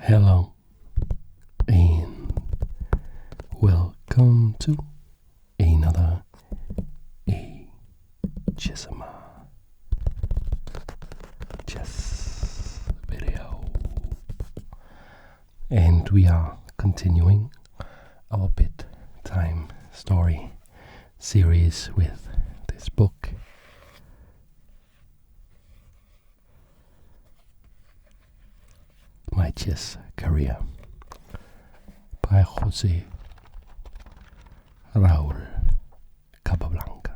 Hello and welcome to another ASMR chess video. And we are continuing our bedtime story series with this book. My Chess Career by Jose Raul Capablanca.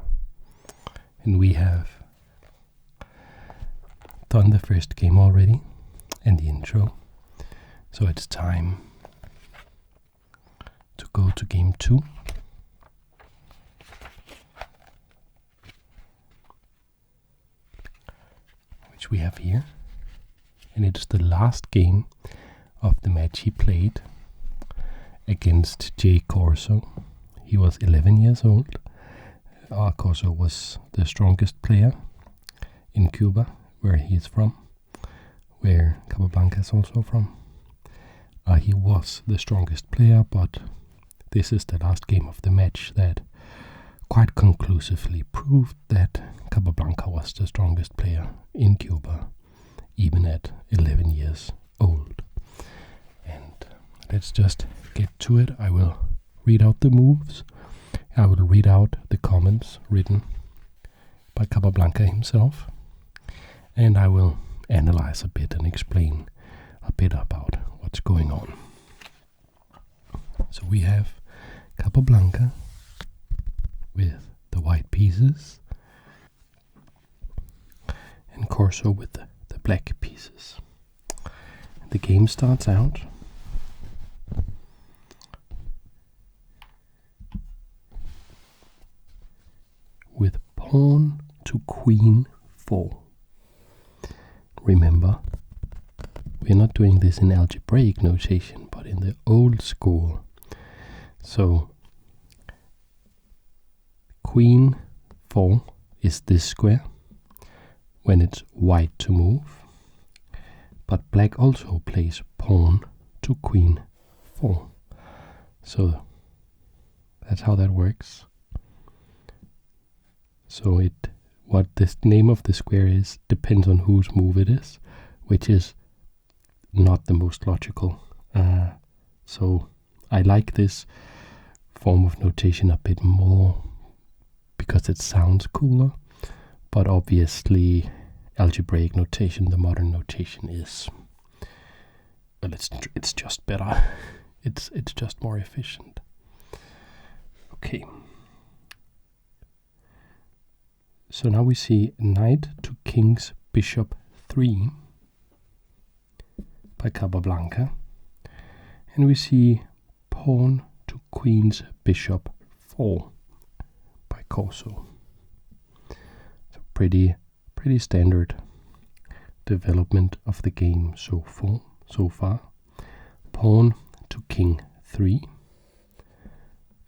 And we have done the first game already and the intro, so it's time to go to game 2. Which we have here. And it's the last game of the match he played against Corzo. He was 11 years old. Corzo was the strongest player in Cuba, where he is from, where Capablanca is also from. He was the strongest player, but this is the last game of the match that quite conclusively proved that Capablanca was the strongest player in Cuba, even at 11 years old. And let's just get to it. I will read out the moves. I will read out the comments written by Capablanca himself. And I will analyze a bit and explain a bit about what's going on. So we have Capablanca with the white pieces and Corzo with the black pieces. The game starts out with pawn to queen 4. Remember, we're not doing this in algebraic notation, but in the old school. So queen 4 is this square when it's white to move, but black also plays pawn to queen 4. So that's how that works. So what this name of the square is depends on whose move it is, which is not the most logical. So I like this form of notation a bit more because it sounds cooler. But obviously, algebraic notation, the modern notation, is, well, it's just better. It's just more efficient. Okay. So now we see knight to king's bishop 3 by Capablanca, and we see pawn to queen's bishop 4 by Corzo. Pretty standard development of the game so far. Pawn to king 3,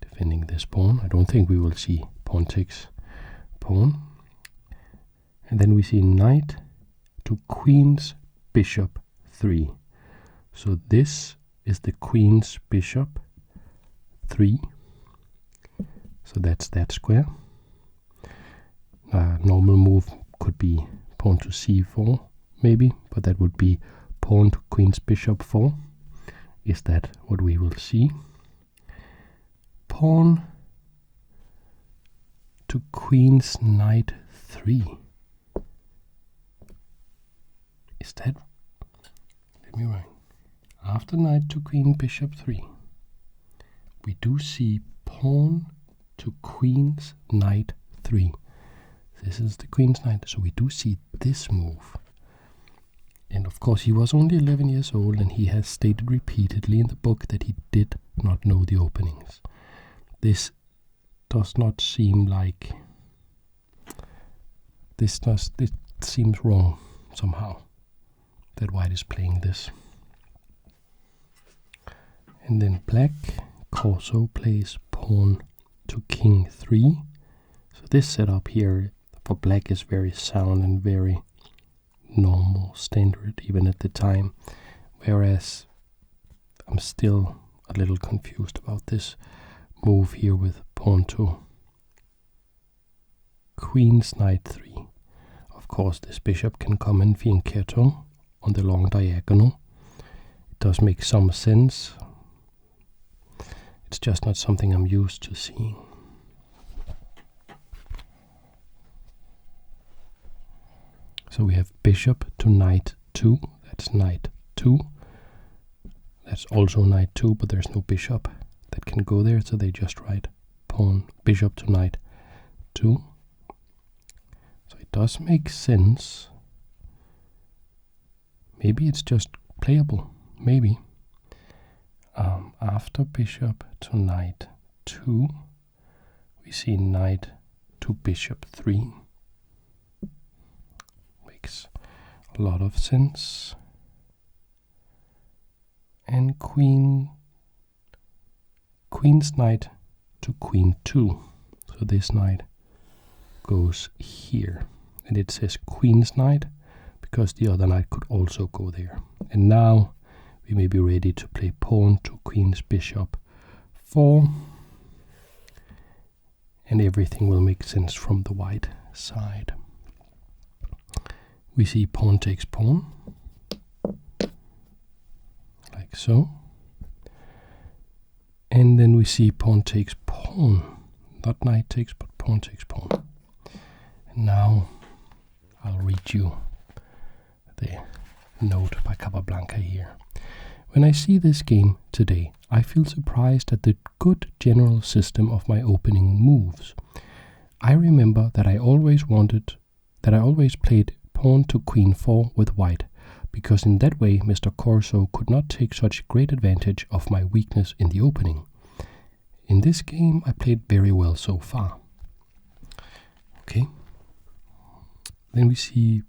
defending this pawn. I don't think we will see pawn takes pawn. And then we see knight to queen's bishop 3. So this is the queen's bishop 3. So that's that square. Normal move could be pawn to c4 maybe, but that would be pawn to queen's bishop 4. Is that what we will see? Pawn to queen's knight 3. Is that? Let me write. After knight to queen bishop 3, we do see pawn to queen's knight 3. This is the queen's knight, so we do see this move. And of course he was only 11 years old, and he has stated repeatedly in the book that he did not know the openings. This does not seem like... This seems wrong somehow, that white is playing this. And then black, Corzo plays pawn to king 3. So this setup here for black is very sound and very normal, standard, even at the time. Whereas I'm still a little confused about this move here with pawn to queen's knight 3. Of course, this bishop can come in fianchetto on the long diagonal. It does make some sense. It's just not something I'm used to seeing. So we have bishop to knight 2. That's knight 2. That's also knight 2, but there's no bishop that can go there, so they just write pawn bishop to knight 2. So it does make sense. Maybe it's just playable. Maybe. After bishop to knight 2, we see knight to bishop 3. Makes a lot of sense. And queen's knight to queen 2. So this knight goes here. And it says queen's knight because the other knight could also go there. And now we may be ready to play pawn to queen's bishop 4. And everything will make sense from the white side. We see pawn takes pawn. Like so. And then we see pawn takes pawn. Not knight takes, but pawn takes pawn. And now I'll read you the note by Capablanca here. When I see this game today, I feel surprised at the good general system of my opening moves. I remember that I always played pawn to queen 4 with white, because in that way Mr. Corzo could not take such great advantage of my weakness in the opening. In this game I played very well so far. Okay. Then we see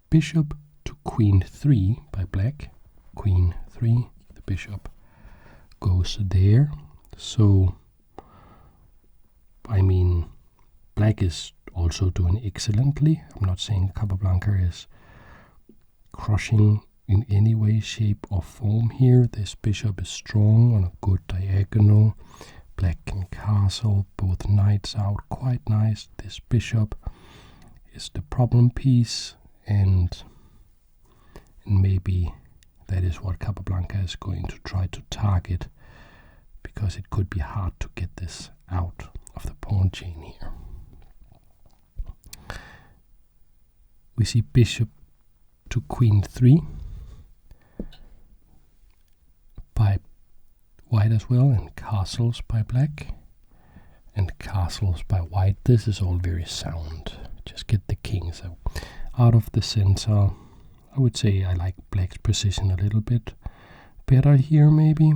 bishop to queen 3 by black. Queen 3, the bishop goes there. So, I mean, black is also doing excellently. I'm not saying Capablanca is crushing in any way, shape or form here. This bishop is strong on a good diagonal. Black can castle, both knights out, quite nice. This bishop is the problem piece, and maybe that is what Capablanca is going to try to target, because it could be hard to get this out of the pawn chain here. We see bishop to queen 3 by white as well, and castles by black and castles by white. This is all very sound. Just get the kings out of the center. I would say I like black's position a little bit better here, maybe.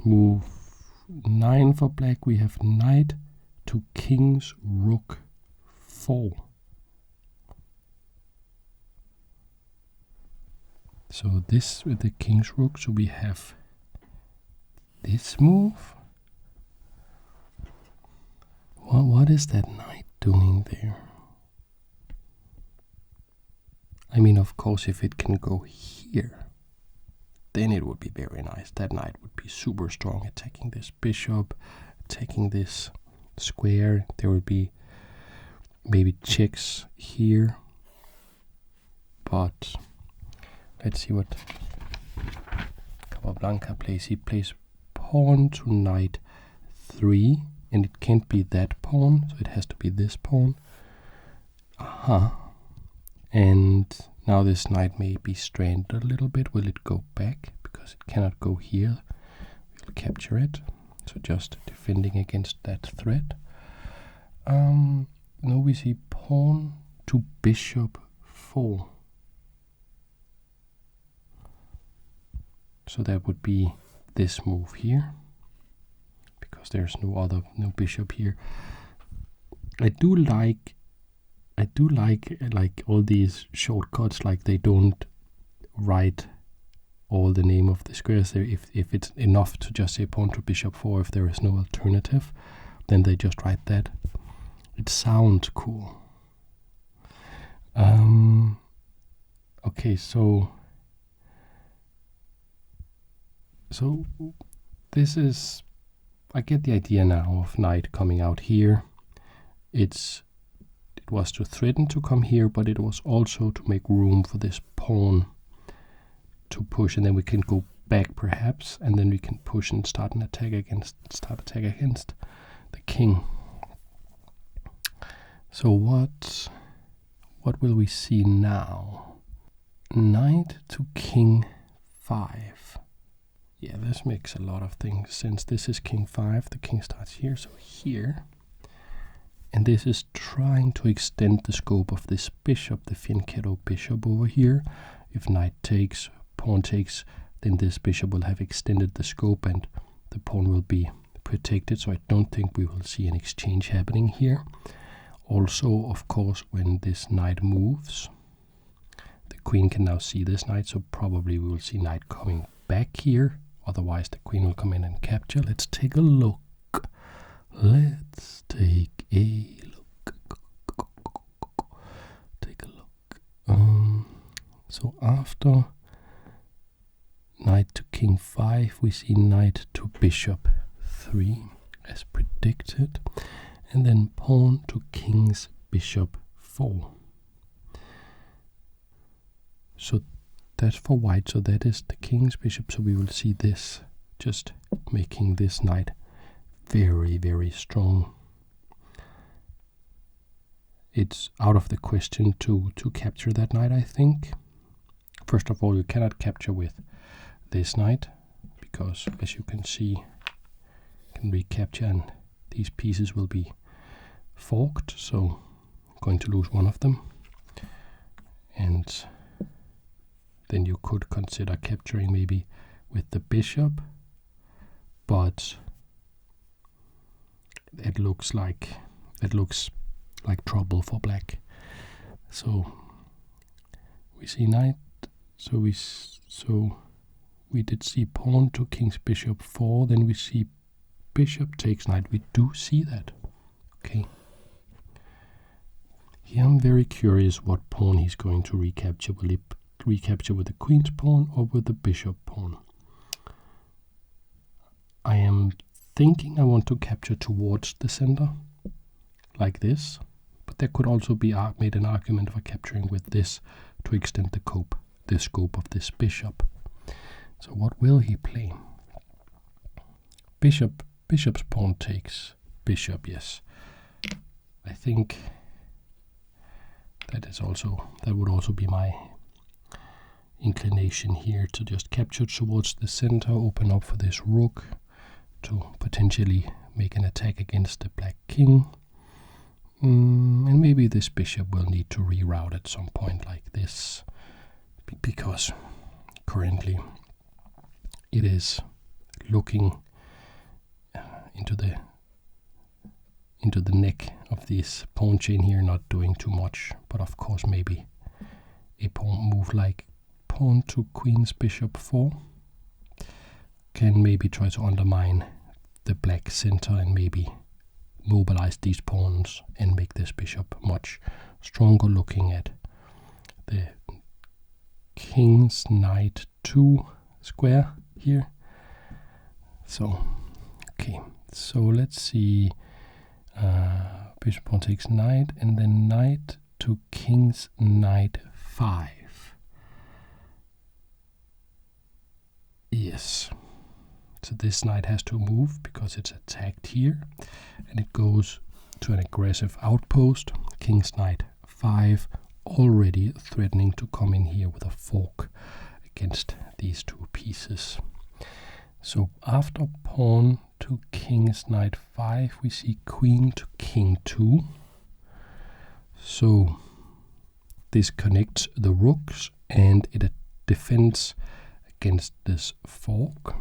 Move 9 for black. We have knight to king's rook 4. So this with the king's rook, so we have this move. What is that knight doing there? I mean, of course, if it can go here, then it would be very nice. That knight would be super strong, attacking this bishop, attacking this square. There would be maybe checks here. But let's see what Capablanca plays. He plays pawn to knight 3. And it can't be that pawn, so it has to be this pawn. And now this knight may be stranded a little bit. Will it go back? Because it cannot go here. We'll capture it. So just defending against that threat. Now we see pawn to bishop 4. So that would be this move here. Because there's no bishop here. I do like all these shortcuts, like they don't write all the name of the squares there. If it's enough to just say pawn to bishop 4, if there is no alternative, then they just write that. It sounds cool. Okay, so this is, I get the idea now of knight coming out here. It was to threaten to come here, but it was also to make room for this pawn to push, and then we can go back perhaps, and then we can push and start attack against the king. So what will we see now? Knight to king 5. Yeah, this makes a lot of things. Since this is king 5, the king starts here, so here. And this is trying to extend the scope of this bishop, the fianchetto bishop over here. If knight takes, pawn takes, then this bishop will have extended the scope and the pawn will be protected. So I don't think we will see an exchange happening here. Also, of course, when this knight moves, the queen can now see this knight, so probably we will see knight coming back here. Otherwise, the queen will come in and capture. Let's take a look. Let's take a look. Take a look. So after knight to king 5, we see knight to bishop 3, as predicted. And then pawn to king's bishop 4. So that's for white, so that is the king's bishop, so we will see this just making this knight very, very strong. It's out of the question to capture that knight, I think. First of all, you cannot capture with this knight, because as you can see, you can recapture and these pieces will be forked, so I'm going to lose one of them. And then you could consider capturing maybe with the bishop, but it looks like trouble for black. So we see knight. So we did see pawn to king's bishop 4. Then we see bishop takes knight. We do see that. Okay. Here I'm very curious what pawn he's going to recapture. Will he recapture with the queen's pawn or with the bishop pawn? I am thinking I want to capture towards the center, like this, but there could also be made an argument for capturing with this to extend the scope of this bishop. So what will he play? Bishop's pawn takes bishop, yes. I think that would also be my inclination here, to just capture towards the center, open up for this rook to potentially make an attack against the black king. And maybe this bishop will need to reroute at some point like this, because currently it is looking into the neck of this pawn chain here, not doing too much. But of course, maybe a pawn move like pawn to queen's bishop 4 can maybe try to undermine the black center and maybe mobilize these pawns and make this bishop much stronger, looking at the king's knight 2 square here. So okay, so let's see. Bishop pawn takes knight, and then knight to king's knight 5. Yes. So this knight has to move because it's attacked here, and it goes to an aggressive outpost. King's knight 5, already threatening to come in here with a fork against these two pieces. So after pawn to king's knight 5, we see queen to king 2. So this connects the rooks and it defends against this fork.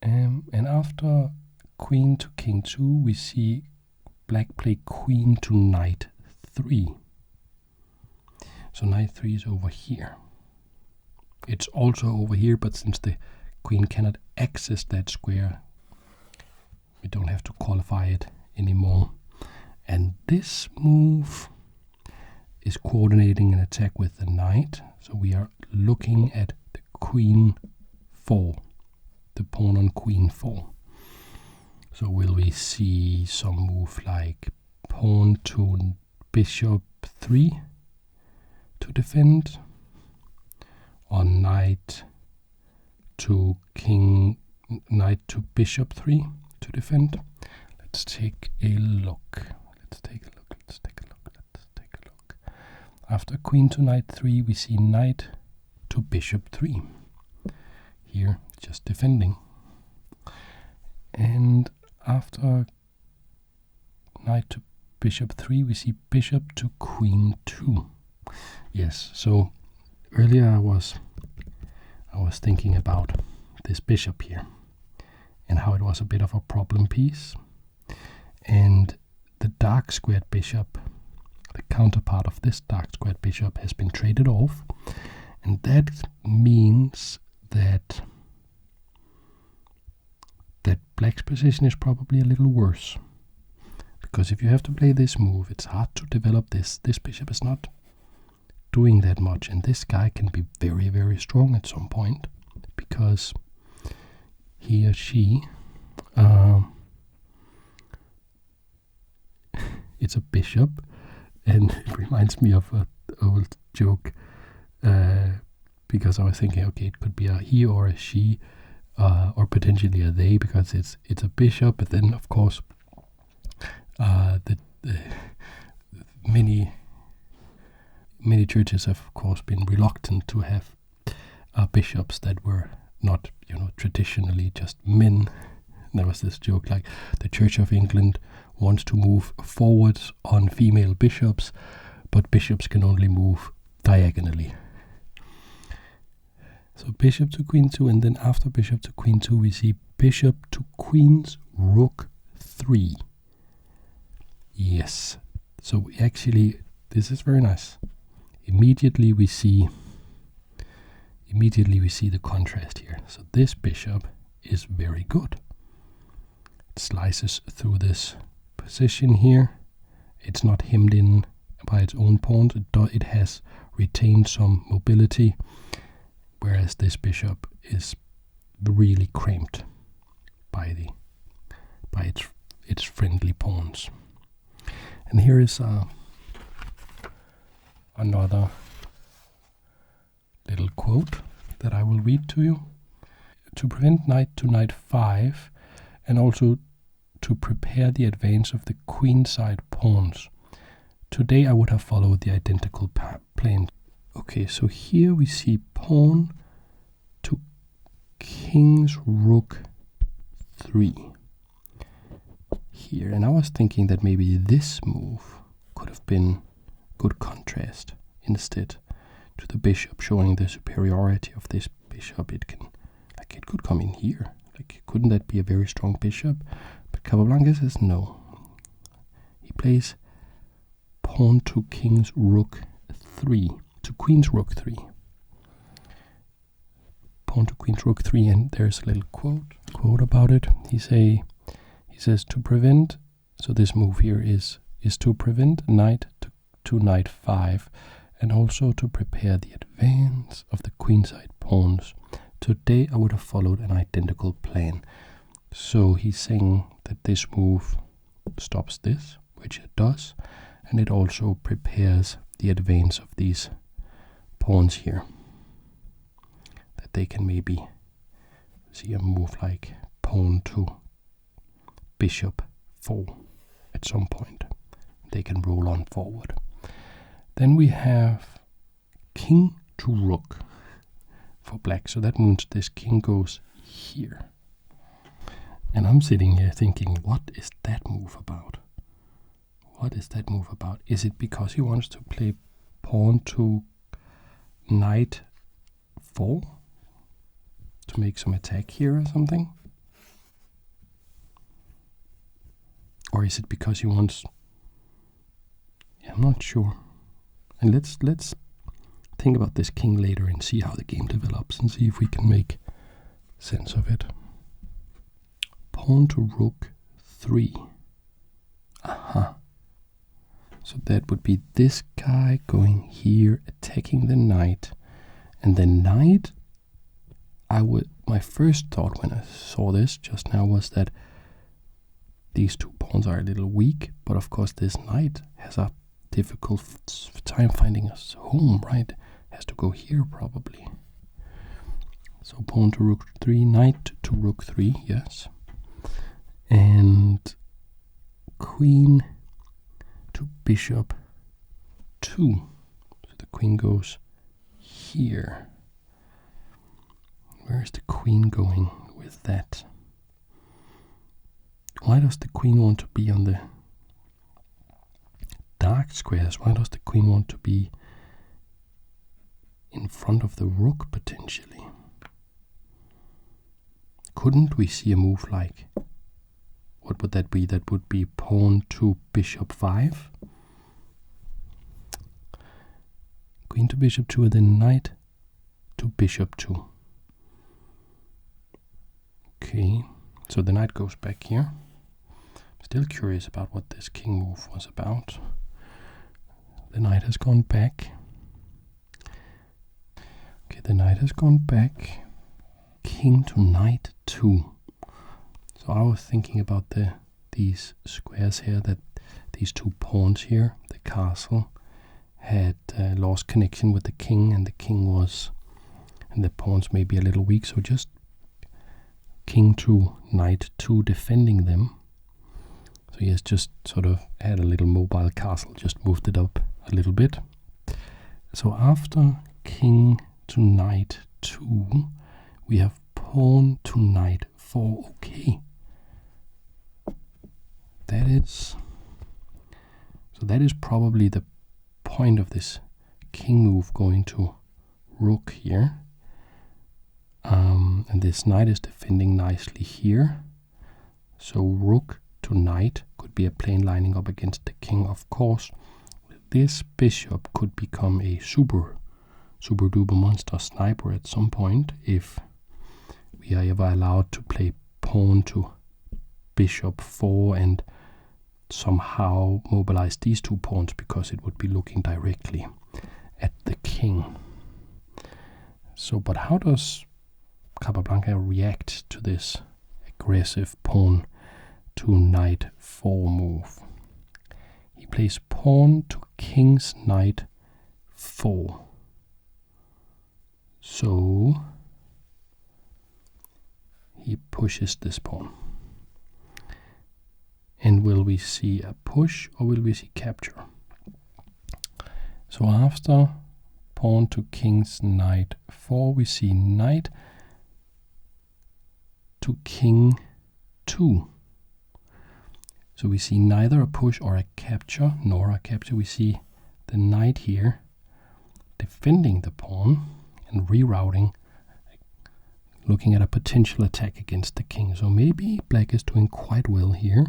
And after queen to king 2, we see black play queen to knight 3. So knight 3 is over here. It's also over here, but since the queen cannot access that square, we don't have to qualify it anymore. And this move is coordinating an attack with the knight. So we are looking at the queen 4, the pawn on queen 4. So will we see some move like pawn to bishop 3 to defend, or knight to bishop 3 to defend? Let's take a look. After queen to knight 3, we see knight to bishop 3. Here, just defending. And after knight to bishop 3, we see bishop to queen 2. Yes, so earlier I was thinking about this bishop here and how it was a bit of a problem piece. And the dark squared bishop, the counterpart of this dark squared bishop, has been traded off, and that means that black's position is probably a little worse, because if you have to play this move, it's hard to develop this. This bishop is not doing that much, and this guy can be very, very strong at some point, because he or she it's a bishop, and it reminds me of an old joke, because I was thinking, okay, it could be a he or a she, or potentially a they, because it's a bishop. But then, of course, the many churches have, of course, been reluctant to have bishops that were not, traditionally just men. And there was this joke like the Church of England wants to move forwards on female bishops, but bishops can only move diagonally. So bishop to queen 2, and then after bishop to queen 2, we see bishop to queen's rook 3. Yes, so actually, this is very nice. Immediately we see the contrast here. So this bishop is very good. It slices through this position here. It's not hemmed in by its own pawns. It has retained some mobility, whereas this bishop is really cramped by its friendly pawns. And here is another little quote that I will read to you. To prevent knight to knight 5, and also to prepare the advance of the queenside pawns, today I would have followed the identical plan. Okay, so here we see pawn to king's rook 3 here, and I was thinking that maybe this move could have been good contrast instead to the bishop, showing the superiority of this bishop. It could come in here. Couldn't that be a very strong bishop? But Capablanca says no. He plays pawn to king's rook 3, to queen's rook 3. Pawn to queen's rook 3, and there's a little quote about it. He says to prevent, so this move here is to prevent knight to knight 5, and also to prepare the advance of the queenside pawns. Today I would have followed an identical plan. So he's saying that this move stops this, which it does, and it also prepares the advance of these pawns here, that they can maybe see a move like pawn to bishop 4 at some point. They can roll on forward. Then we have king to rook for black, so that means this king goes here. And I'm sitting here thinking, what is that move about? What is that move about? Is it because he wants to play pawn to knight 4 to make some attack here or something? Or is it because he wants... I'm not sure. And let's think about this king later and see how the game develops and see if we can make sense of it. Pawn to rook 3. Aha. So that would be this guy going here, attacking the knight. And the knight, my first thought when I saw this just now was that these 2 pawns are a little weak, but of course this knight has a difficult time finding a home, right? Has to go here probably. So pawn to rook 3, knight to rook 3, yes. And queen to bishop 2. So the queen goes here. Where is the queen going with that? Why does the queen want to be on the dark squares? Why does the queen want to be in front of the rook potentially? Couldn't we see a move like, what would that be? That would be pawn to bishop 5. Queen to bishop 2 and then knight to bishop 2. Okay, so the knight goes back here. Still curious about what this king move was about. The knight has gone back. Okay, the knight has gone back. King to knight 2. So I was thinking about these squares here, that these 2 pawns here, the castle, had lost connection with the king, and the king was, and the pawns may be a little weak, so just king to knight 2 defending them. So he has just sort of had a little mobile castle, just moved it up a little bit. So after king to knight 2, we have pawn to knight 4. Okay. That is probably the point of this king move, going to rook here. And this knight is defending nicely here. So rook to knight could be a plane lining up against the king, of course. This bishop could become a super duper monster sniper at some point if we are ever allowed to play pawn to bishop 4 and somehow mobilize these 2 pawns, because it would be looking directly at the king. So, but how does Capablanca react to this aggressive pawn to knight 4 move? He plays pawn to king's knight 4. So he pushes this pawn. And will we see a push or will we see capture? So after pawn to king's knight 4, we see knight to king 2. So we see neither a push or a capture, nor a capture. We see the knight here defending the pawn and rerouting, looking at a potential attack against the king. So maybe black is doing quite well here.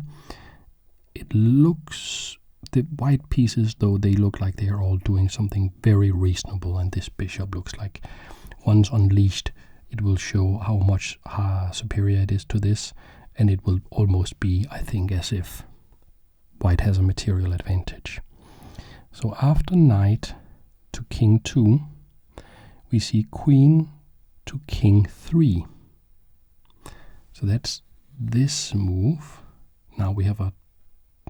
It looks, the white pieces, though, they look like they are all doing something very reasonable, and this bishop looks like, once unleashed, it will show how much superior it is to this, and it will almost be, I think, as if white has a material advantage. So after knight to king 2, we see queen to king 3. So that's this move. Now we have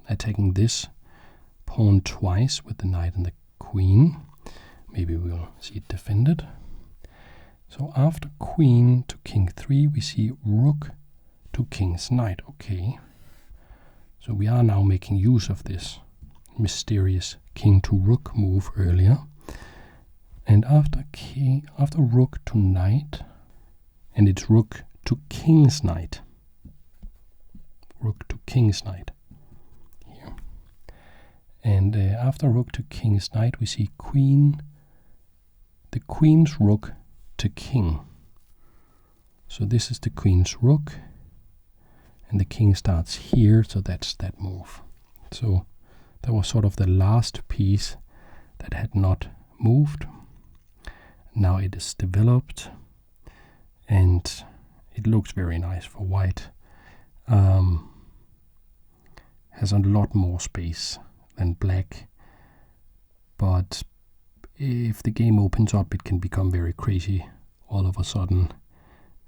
attacking this pawn twice with the knight and the queen. Maybe we'll see it defended. So after queen to king 3, we see rook to king's knight. Okay. So we are now making use of this mysterious king to rook move earlier. And after rook to knight, and it's rook to king's knight. Rook to king's knight. Here. And after rook to king's knight, we see queen, the queen's rook to king. So this is the queen's rook, and the king starts here, so that's that move. So that was sort of the last piece that had not moved. Now it is developed, and it looks very nice for white. Has a lot more space than black, if the game opens up, it can become very crazy all of a sudden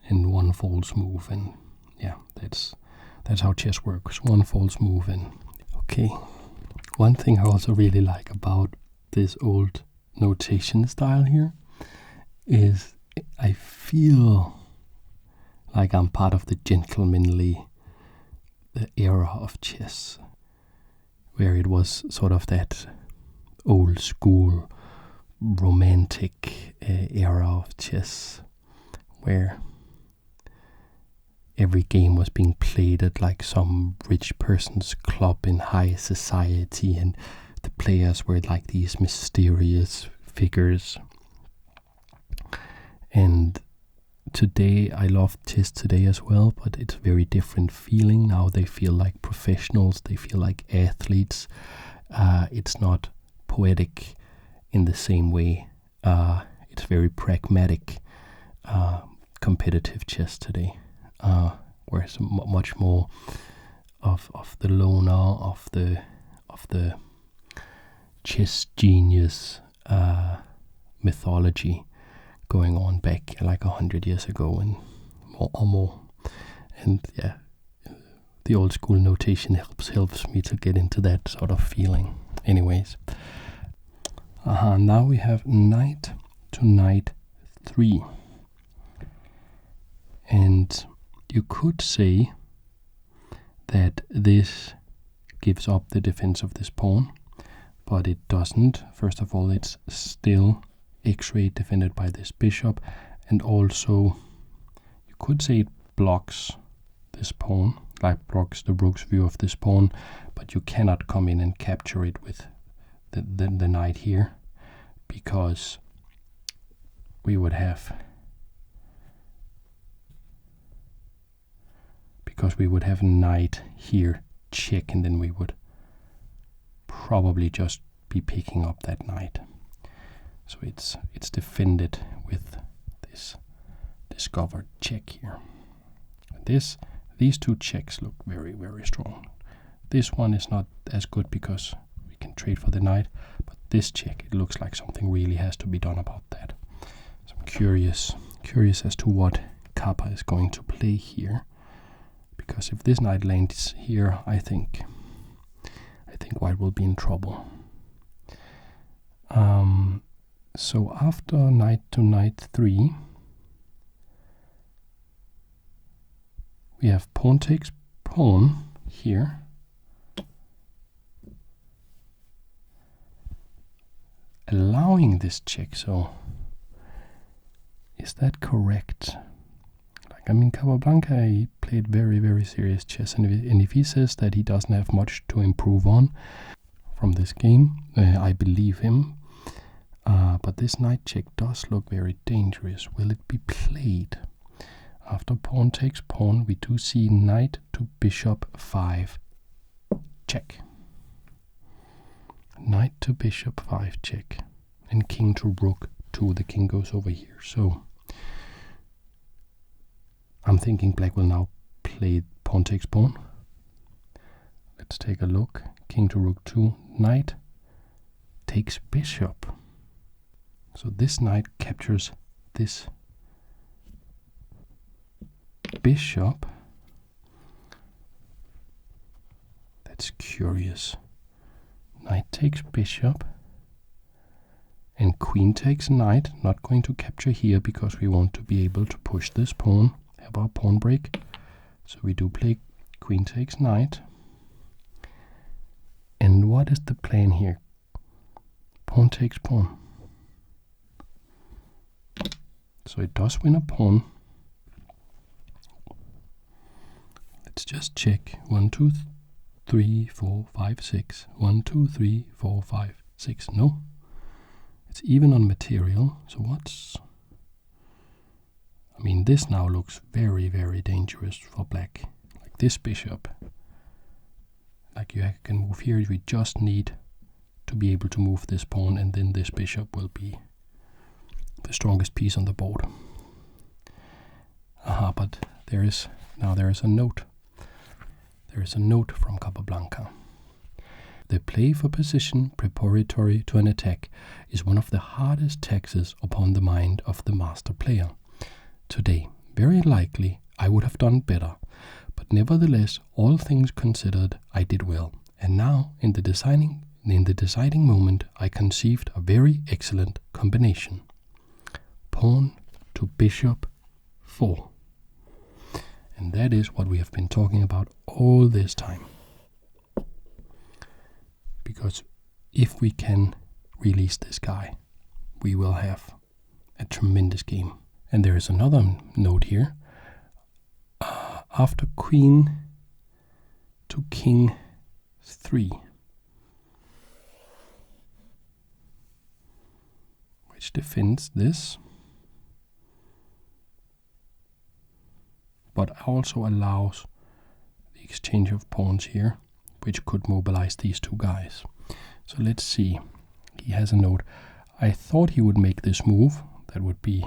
in one false move, and yeah, that's how chess works. One false move, and okay. One thing I also really like about this old notation style here is I feel like I'm part of the gentlemanly era of chess, where it was sort of that old school romantic era of chess, where every game was being played at like some rich person's club in high society, and the players were like these mysterious figures. And today, I love chess today as well, but it's a very different feeling. Now they feel like professionals, they feel like athletes. It's not poetic in the same way. It's very pragmatic, competitive chess today, whereas much more of the loner, of the chess genius mythology going on back like 100 years ago and more. And yeah, the old school notation helps me to get into that sort of feeling. Anyways, now we have knight to knight 3, and you could say that this gives up the defense of this pawn, but it doesn't. First of all, it's still X-ray defended by this bishop, and also you could say it blocks this pawn, like blocks the rook's view of this pawn, but you cannot come in and capture it with the knight here, because we would have knight here check, and then we would probably just be picking up that knight. So it's defended with this discovered check here. These two checks look very, very strong. This one is not as good because we can trade for the knight, but this check, it looks like something really has to be done about that. So I'm curious as to what Kappa is going to play here, because if this knight lands here, I think white will be in trouble. So after knight to knight 3, we have pawn takes pawn here. Allowing this check, so is that correct? Like, I mean, Capablanca, he played very, very serious chess, and if he says that he doesn't have much to improve on from this game, I believe him. But this knight check does look very dangerous. Will it be played? After pawn takes pawn, we do see knight to bishop 5 check. Knight to bishop 5 check. And king to rook 2. The king goes over here. So I'm thinking black will now play pawn takes pawn. Let's take a look. King to rook 2. Knight takes bishop. So this knight captures this bishop. That's curious. Knight takes bishop, and queen takes knight. Not going to capture here because we want to be able to push this pawn, have our pawn break. So we do play queen takes knight. And what is the plan here? Pawn takes pawn. So it does win a pawn. Let's just check. 1, 2, 3, 4, 5, 6. 1, 2, 3, 4, 5, 6. No. It's even on material. So what's... I mean, this now looks very, very dangerous for black. Like this bishop. Like you can move here. We just need to be able to move this pawn, and then this bishop will be the strongest piece on the board. But there is a note. There is a note from Capablanca. The play for position preparatory to an attack is one of the hardest taxes upon the mind of the master player. Today, very likely, I would have done better, but nevertheless, all things considered, I did well. And now, in the deciding moment, I conceived a very excellent combination. Pawn to bishop 4. And that is what we have been talking about all this time. Because if we can release this guy, we will have a tremendous game. And there is another note here. After queen to king 3, which defends this, but also allows the exchange of pawns here, which could mobilize these two guys. So let's see. He has a note. I thought he would make this move. That would be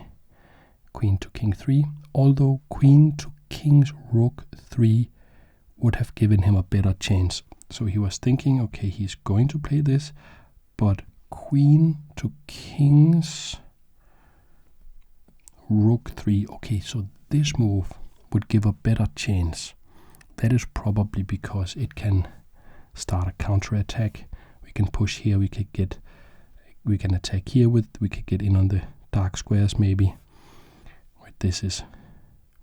queen to king 3, although queen to king's rook 3 would have given him a better chance. So he was thinking, okay, he's going to play this, but queen to king's rook 3. Okay, so this move would give a better chance. That is probably because it can start a counter-attack. We can push here, we can attack here we could get in on the dark squares maybe. This is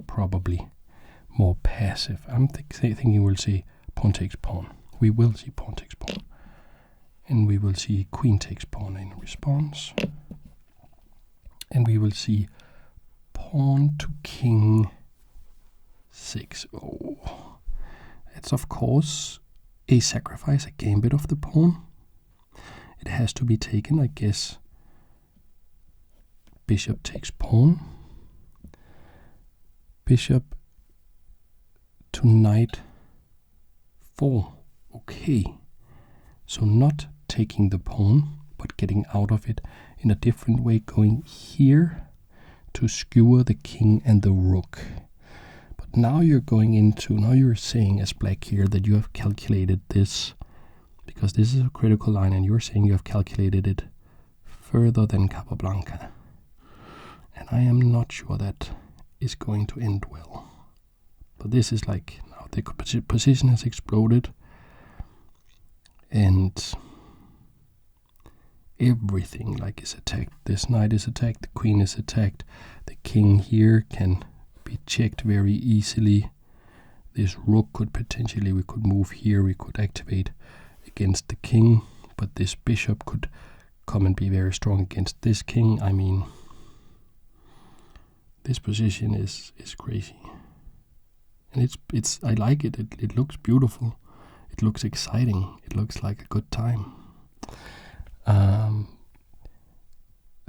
probably more passive. I'm thinking we'll see pawn takes pawn. We will see pawn takes pawn. And we will see queen takes pawn in response. And we will see pawn to king 6. Oh, it's of course a sacrifice, a gambit of the pawn. It has to be taken, I guess. Bishop takes pawn. Bishop to knight 4. Okay. So not taking the pawn, but getting out of it in a different way, going here to skewer the king and the rook. But now you're saying as black here that you have calculated this, because this is a critical line, and you're saying you have calculated it further than Capablanca. And I am not sure that is going to end well. But this is like, now the position has exploded, and everything like is attacked. This knight is attacked, the queen is attacked, the king here can be checked very easily. This rook could potentially, we could move here, we could activate against the king, but this bishop could come and be very strong against this king. I mean, this position is crazy, and it's I like it. It looks beautiful. It looks exciting. It looks like a good time.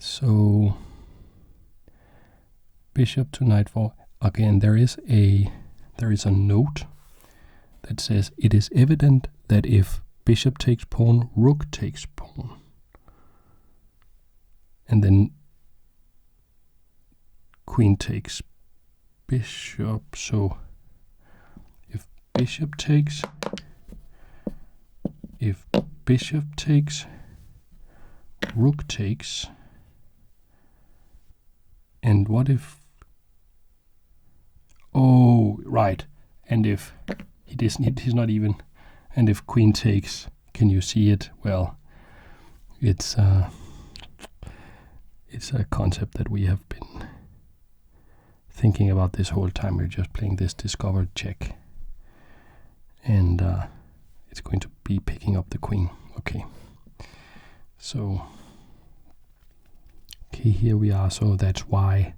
So bishop to knight 4. Again, there is a note that says it is evident that if bishop takes pawn, rook takes pawn, and then queen takes bishop. So if bishop takes, rook takes, and what if, oh right, and if he's not even, and if queen takes, can you see it? Well, it's a concept that we have been thinking about this whole time. We're just playing this discovered check, and it's going to be picking up the queen. Okay, so okay, here we are. So that's why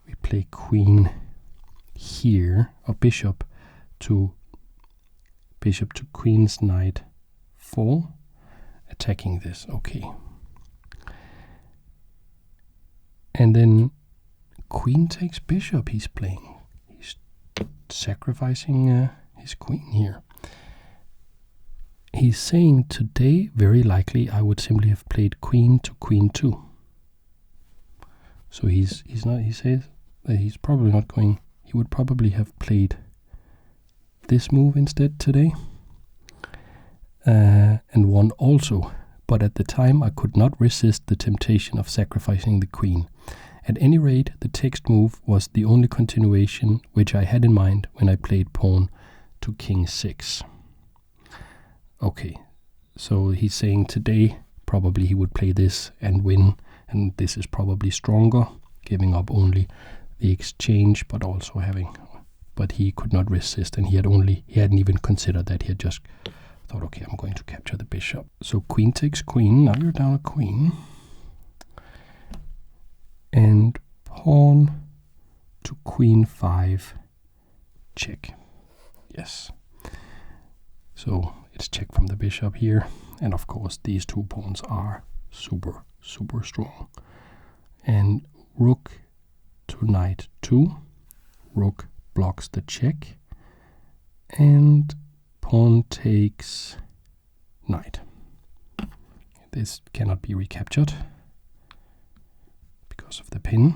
we play queen here, or bishop to queen's knight 4, attacking this. Okay, and then queen takes bishop. He's sacrificing his queen here. He's saying today, very likely, I would simply have played queen to queen 2. So he's not. He says that he's probably not going. He would probably have played this move instead today. and won also. But at the time I could not resist the temptation of sacrificing the queen. At any rate, the text move was the only continuation which I had in mind when I played pawn to king 6. Okay, so he's saying today probably he would play this and win, and this is probably stronger, giving up only the exchange but also having, but he could not resist, and he hadn't even considered that. He had just thought, okay, I'm going to capture the bishop. So queen takes queen. Now you're down a queen. And pawn to queen 5, check. Yes. So it's check from the bishop here. And of course, these two pawns are super, super strong. And rook to knight 2. Rook blocks the check. And pawn takes knight. This cannot be recaptured because of the pin.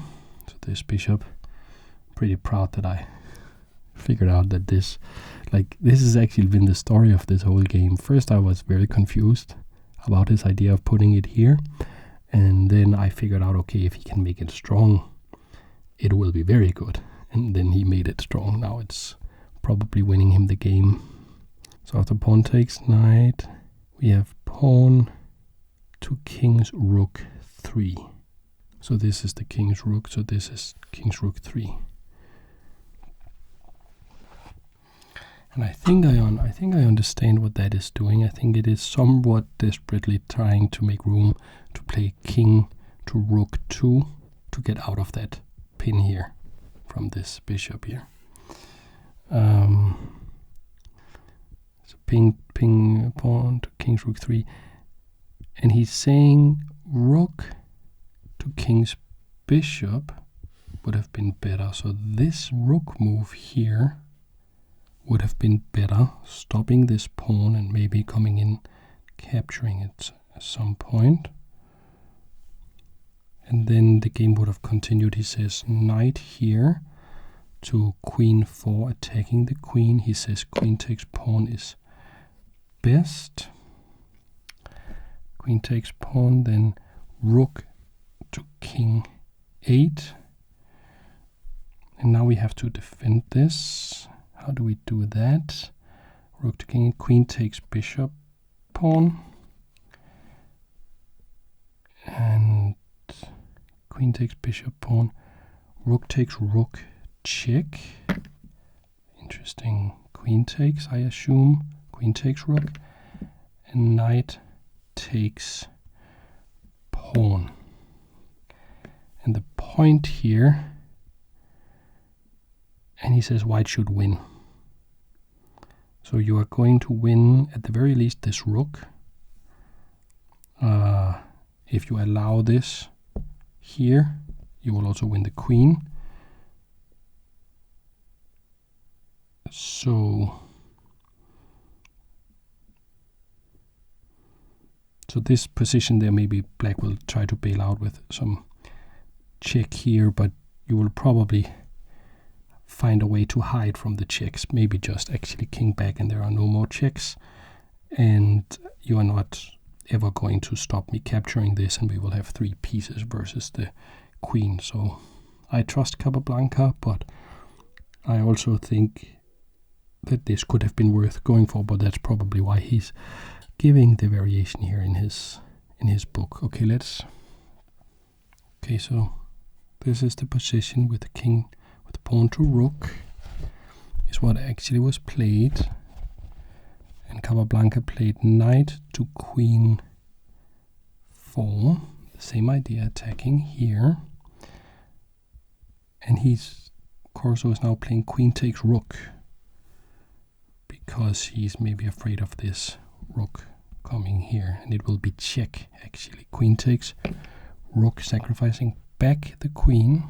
So this bishop, pretty proud that I figured out that this has actually been the story of this whole game. First I was very confused about his idea of putting it here, and then I figured out, okay, if he can make it strong, it will be very good. And then he made it strong. Now it's probably winning him the game. So after pawn takes knight, we have pawn to king's rook 3. So this is the king's rook, so this is king's rook 3. And I think I understand what that is doing. I think it is somewhat desperately trying to make room to play king to rook 2 to get out of that pin here from this bishop here. So ping pawn to king's rook 3, and he's saying rook to king's bishop would have been better. So this rook move here would have been better, stopping this pawn and maybe coming in, capturing it at some point. And then the game would have continued. He says knight here to queen 4, attacking the queen. He says queen takes pawn is best. Queen takes pawn, then rook to king 8. And now we have to defend this. How do we do that? Rook to king, queen takes bishop pawn. And queen takes bishop pawn. Rook takes rook, check. Interesting. Queen takes, I assume. Queen takes rook. And knight takes pawn. And the point here, and he says white should win. So you are going to win at the very least this rook. If you allow this here, you will also win the queen. So this position there, maybe black will try to bail out with some check here, but you will probably find a way to hide from the checks. Maybe just actually king back and there are no more checks, and you are not ever going to stop me capturing this, and we will have 3 pieces versus the queen. So I trust Capablanca, but I also think that this could have been worth going for, but that's probably why he's giving the variation here in his book. Okay, so this is the position with the king with the pawn to rook is what actually was played, and Capablanca played knight to queen 4, the same idea, attacking here, and Corzo is now playing queen takes rook because he's maybe afraid of this rook coming here, and it will be check actually. Queen takes rook, sacrificing back the queen.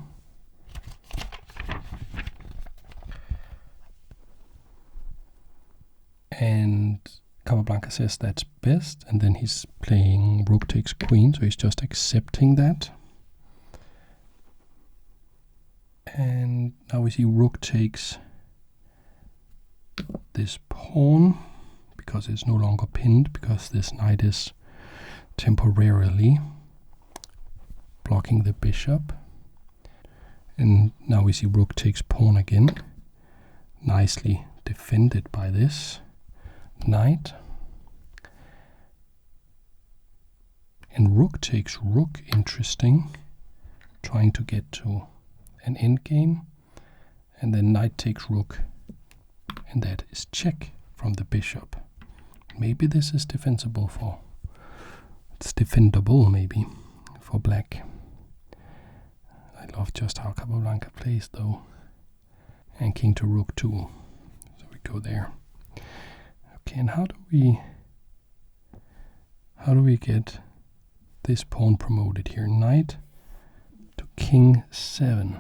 And Capablanca says that's best, and then he's playing rook takes queen, so he's just accepting that. And now we see rook takes this pawn because it's no longer pinned, because this knight is temporarily blocking the bishop. And now we see rook takes pawn again, nicely defended by this knight. And rook takes rook, interesting, trying to get to an endgame. And then knight takes rook, and that is check from the bishop. Maybe this is defensible for, it's defendable maybe for black. I love just how Capablanca plays though. And king to rook too. So we go there. Okay, and how do we get this pawn promoted here? Knight to king 7,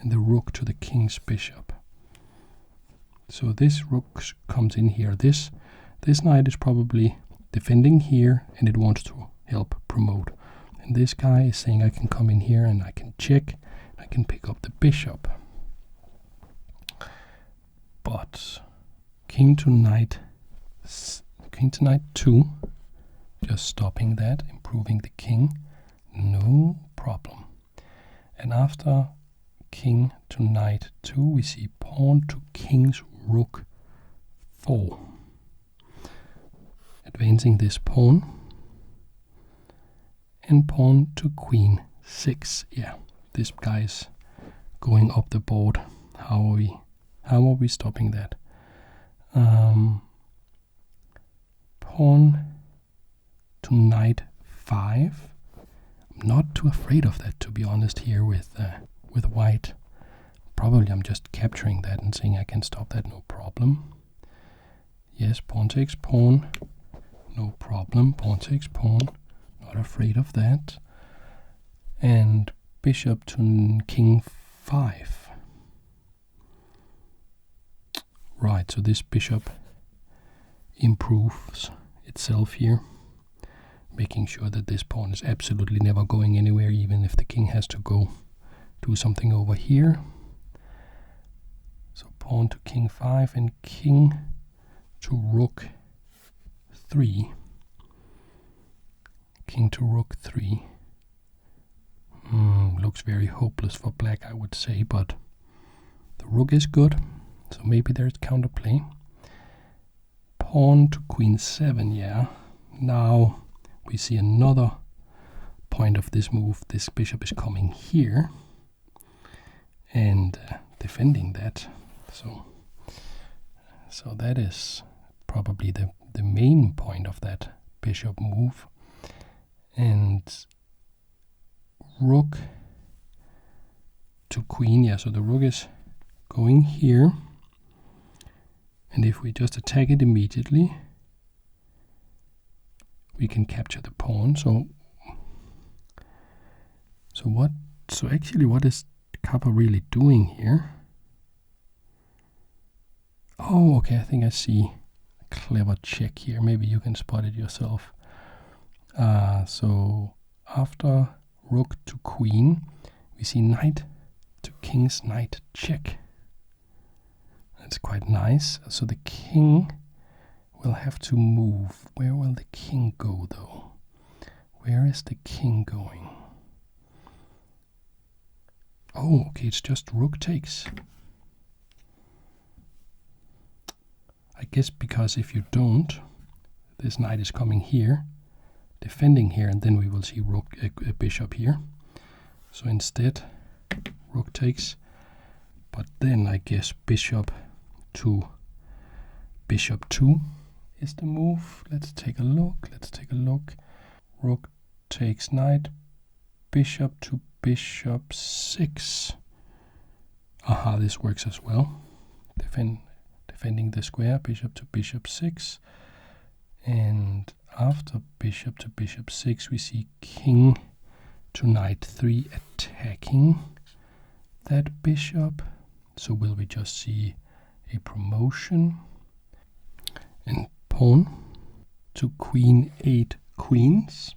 and the rook to the king's bishop. So this rook comes in here. This knight is probably defending here, and it wants to help promote. And this guy is saying I can come in here and I can check, I can pick up the bishop. But king to knight 2, just stopping that, improving the king, no problem. And after king to knight 2, we see pawn to king's rook 4. Advancing this pawn. And pawn to queen 6. Yeah, this guy's going up the board. How are we stopping that? Pawn to knight 5. I'm not too afraid of that, to be honest, here with white. Probably I'm just capturing that and saying I can stop that, no problem. Yes, pawn takes pawn, no problem. Pawn takes pawn, not afraid of that. And bishop to king 5. Right, so this bishop improves itself here, making sure that this pawn is absolutely never going anywhere, even if the king has to go do something over here. So pawn to king 5 and king to rook 3. King to rook 3. Looks very hopeless for black, I would say, but the rook is good, so maybe there's counterplay. Pawn to queen 7, yeah. Now we see another point of this move. This bishop is coming here and defending that. So that is probably the main point of that bishop move. And rook to queen, yeah, so the rook is going here. And if we just attack it immediately, we can capture the pawn. So actually what is Kappa really doing here? Oh, okay, I think I see a clever check here. Maybe you can spot it yourself. So after rook to queen, we see knight to king's knight check. That's quite nice. So the king will have to move. Where will the king go, though? Where is the king going? Oh, okay, it's just rook takes. I guess because if you don't, this knight is coming here, defending here, and then we will see rook, a bishop here. So instead, rook takes, but then I guess bishop to bishop 2 is the move. Let's take a look. Rook takes knight, bishop to bishop 6. Aha, this works as well. Defending the square, bishop to bishop 6. And after bishop to bishop 6, we see king to knight 3 attacking that bishop. So will we just see a promotion? And pawn to queen 8 queens.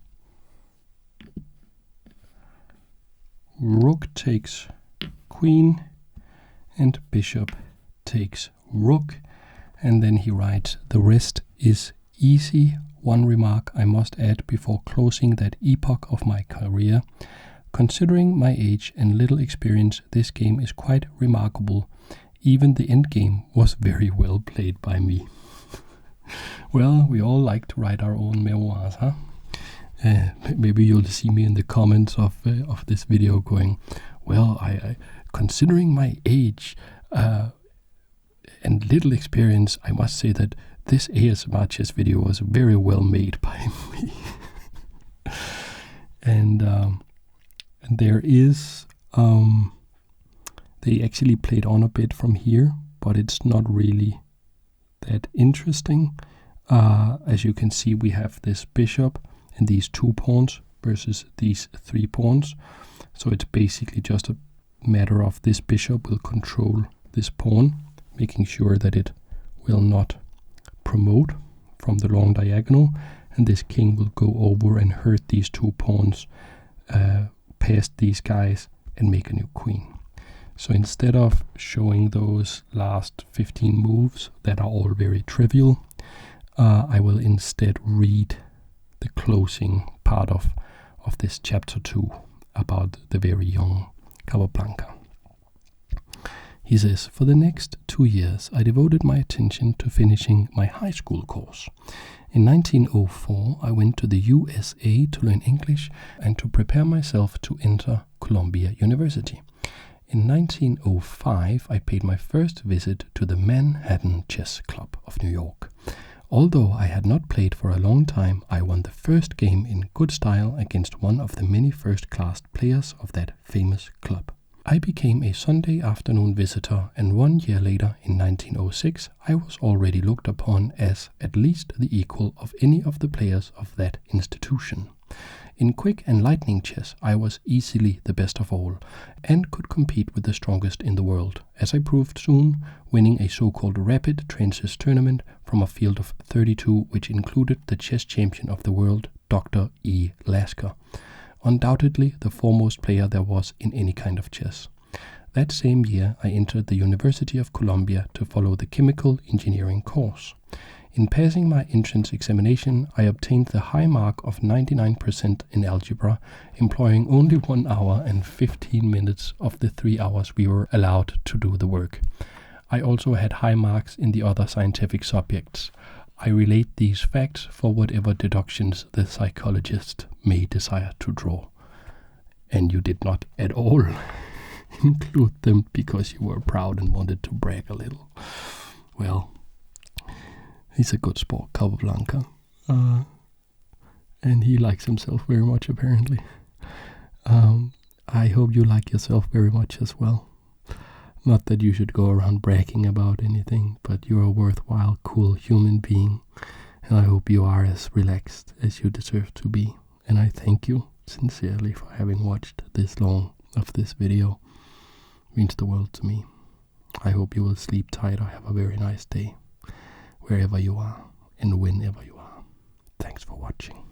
Rook takes queen, and bishop takes rook. And then he writes, the rest is easy. One remark I must add before closing that epoch of my career. Considering my age and little experience, this game is quite remarkable. Even the end game was very well played by me. Well, we all like to write our own memoirs, huh? Maybe you'll see me in the comments of this video going, well, I considering my age and little experience, I must say that this ASMR chess video was very well made by me. And there is, they actually played on a bit from here, but it's not really that interesting. As you can see, we have this bishop and these 2 pawns versus these 3 pawns. So it's basically just a matter of this bishop will control this pawn, making sure that it will not promote from the long diagonal, and this king will go over and hurt these 2 pawns past these guys and make a new queen. So instead of showing those last 15 moves that are all very trivial, I will instead read the closing part of this chapter 2 about the very young Capablanca. He says, for the next 2 years, I devoted my attention to finishing my high school course. In 1904, I went to the USA to learn English and to prepare myself to enter Columbia University. In 1905, I paid my first visit to the Manhattan Chess Club of New York. Although I had not played for a long time, I won the first game in good style against one of the many first-class players of that famous club. I became a Sunday afternoon visitor, and 1 year later, in 1906, I was already looked upon as at least the equal of any of the players of that institution. In quick and lightning chess, I was easily the best of all, and could compete with the strongest in the world, as I proved soon, winning a so-called rapid transit tournament from a field of 32, which included the chess champion of the world, Dr. E. Lasker. Undoubtedly the foremost player there was in any kind of chess. That same year I entered the University of Columbia to follow the chemical engineering course. In passing my entrance examination, I obtained the high mark of 99% in algebra, employing only 1 hour and 15 minutes of the 3 hours we were allowed to do the work. I also had high marks in the other scientific subjects. I relate these facts for whatever deductions the psychologist may desire to draw. And you did not at all include them because you were proud and wanted to brag a little. Well, he's a good sport, Capablanca. And he likes himself very much, apparently. I hope you like yourself very much as well. Not that you should go around bragging about anything, but you're a worthwhile, cool human being. And I hope you are as relaxed as you deserve to be. And I thank you sincerely for having watched this long of this video. It means the world to me. I hope you will sleep tight or have a very nice day, wherever you are and whenever you are. Thanks for watching.